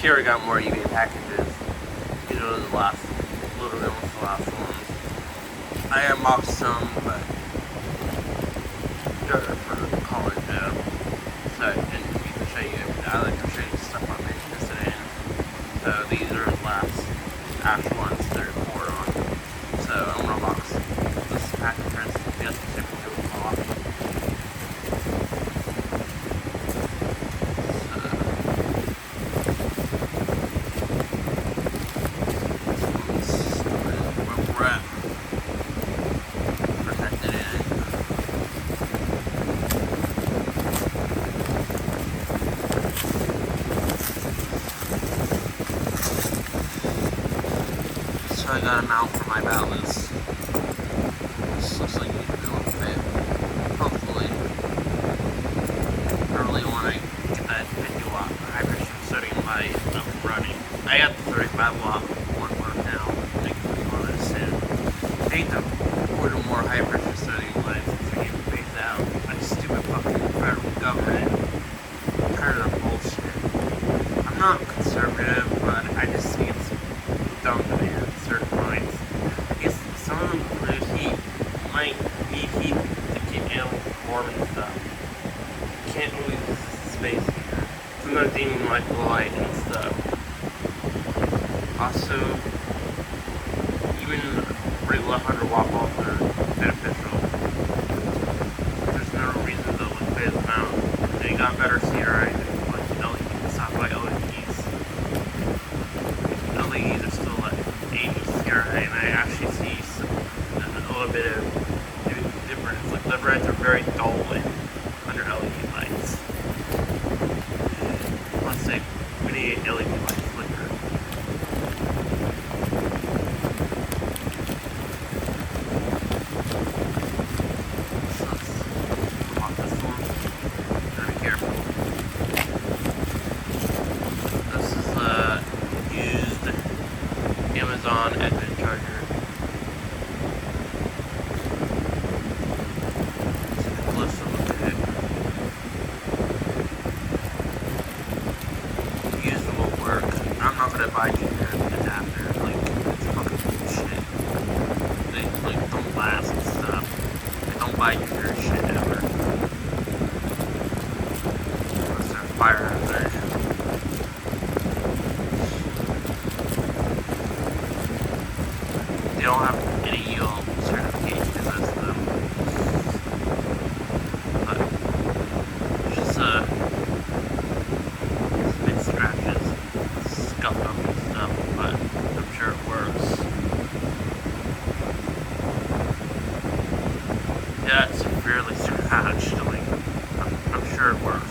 see, I got more eBay packages. These are the last, literally almost the last ones. I unboxed some, but they're for college, so I didn't need to show you. I like to show you stuff I'm interested in. So these are the last actual ones to record on. So I'm gonna box this package first. Yes, see if we can do it off. So I got a mount for my balance. This looks like it could be a little bit. Hopefully, I really want to get that 50 watt high pressure sodium light up and running. I got the 35 watt one now. I can be on it soon. I need to order more high pressure sodium lights since they're getting phased out. That stupid fucking federal government. I'm tired of the bullshit. I'm not conservative, but I just think it's dumb to me at certain points. I guess some of them lose heat. You might need heat to keep animals warm and stuff. You can't always space heater. Sometimes they even like the light and stuff. Also, even regular 100 watt bulbs are beneficial. There's no reason to phase them out. They got better CRI than like LEDs, satellite LEDs. LEDs are still like 80 CRI, and I actually see a little bit of difference. Like the reds are very dull under LED lights. Let's say we need LED light flicker. So let's lock this one. Gotta be careful. This is a used Amazon Advent charger. Take a closer look at it. Used will work. I'm not gonna buy you an adapter. Like, it's fucking bullshit. They like don't last and stuff. They don't buy your shit ever. Unless they're fire hazard. They don't have any yield certification as them. But it's just bit scratches, scuffed up and stuff, but I'm sure it works. Yeah, it's severely scratched, like, I'm sure it works.